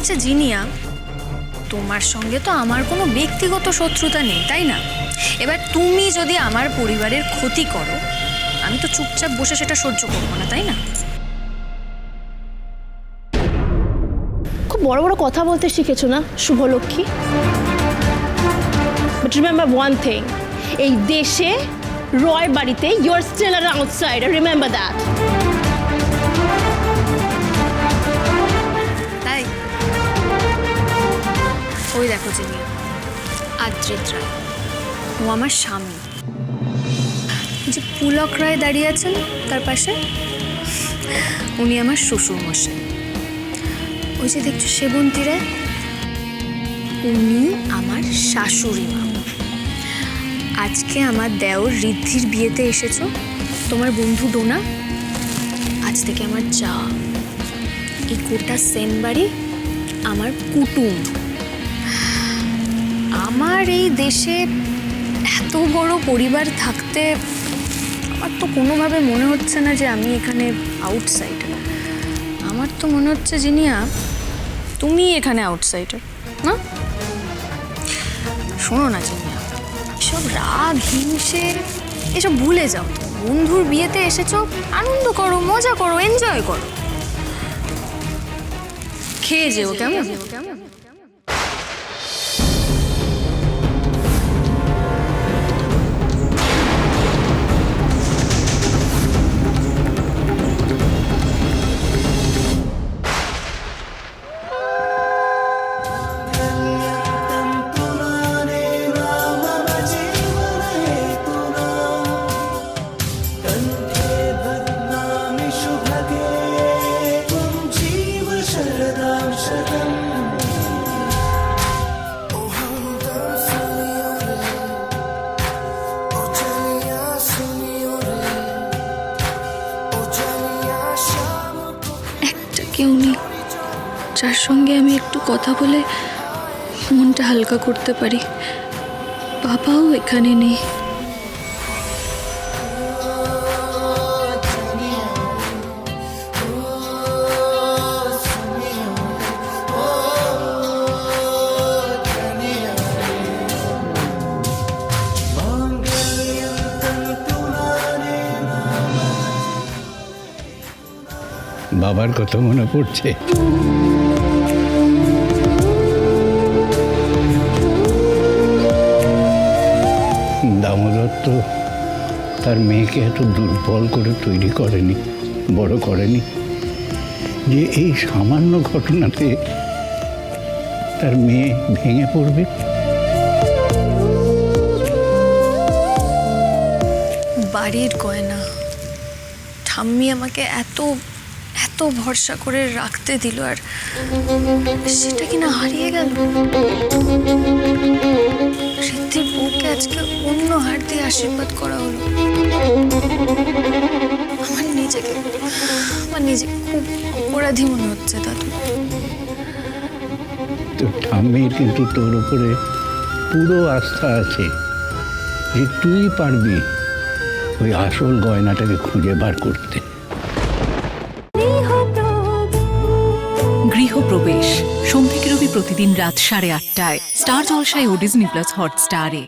আচ্ছা জিনিয়া, তোমার সঙ্গে তো আমার কোনো ব্যক্তিগত শত্রুতা নেই, তাই না? এবার তুমি যদি আমার পরিবারের ক্ষতি করো, আমি তো চুপচাপ বসে সেটা সহ্য করবো না, তাই না? খুব বড় বড় কথা বলতে শিখেছো না Subhalakshmi? But remember one thing, এই দেশে রয় বাড়িতে you are still an outsider, remember that. তাই ওই দেখো জিনিয়া, আদ্রিত রায়, ও আমার স্বামী। যে পুলক রায় দাঁড়িয়ে আছেন তার পাশে, উনি আমার শ্বশুর মশাই। ওই যে দেখছো সেবন্তী রায়, উনি আমার শাশুড়ি মা। আজকে আমার দেওর ঋদ্ধির বিয়েতে এসেছো, তোমার বন্ধু ডোনা আজ থেকে আমার যা। এই গোটা সেন বাড়ি আমার কুটুম। আমার এই দেশে এত বড় পরিবার থাকতে আমার তো কোনোভাবে মনে হচ্ছে না যে আমি এখানে আউটসাইডার। আমার তো মনে হচ্ছে জিনিয়া, তুমি এখানে আউটসাইডার না? শোনো না জিনিয়া, এসব রাগ হিংসে এসব ভুলে যাও। বন্ধুর বিয়েতে এসেছো, আনন্দ করো, মজা করো, এনজয় করো, খেয়ে যেও কেমন? কেউ নেই যার সঙ্গে আমি একটু কথা বলে মনটা হালকা করতে পারি। বাবাও এখানে নেই। বাবার কথা মনে পড়ছে। দামোদর তো তার মেয়েকে এত দুর্বল করে তৈরি করেনি, বড় করেনি যে এই সামান্য ঘটনাতে তার মেয়ে ভেঙে পড়বে। বাড়ির গয়না ঠাম্মি আমাকে এত এত ভরসা করে রাখতে দিল, আর সেটা কিনা হারিয়ে গেল। ঋদ্ধির বউকে আজকে অন্য হার দিয়ে আশীর্বাদ করা হলো। আমার নিজেকে খুব অপরাধী মনে হচ্ছে দাদু। তো ঠাম্মির কিন্তু তোর উপরে পুরো আস্থা আছে যে তুই পারবি ওই আসল গয়নাটাকে খুঁজে বার করতে। গৃহপ্রবেশ সোম থেকে রবি প্রতিদিন রাত 8:30টায় স্টার জলসায় ও ডিজনি প্লাস হটস্টারে।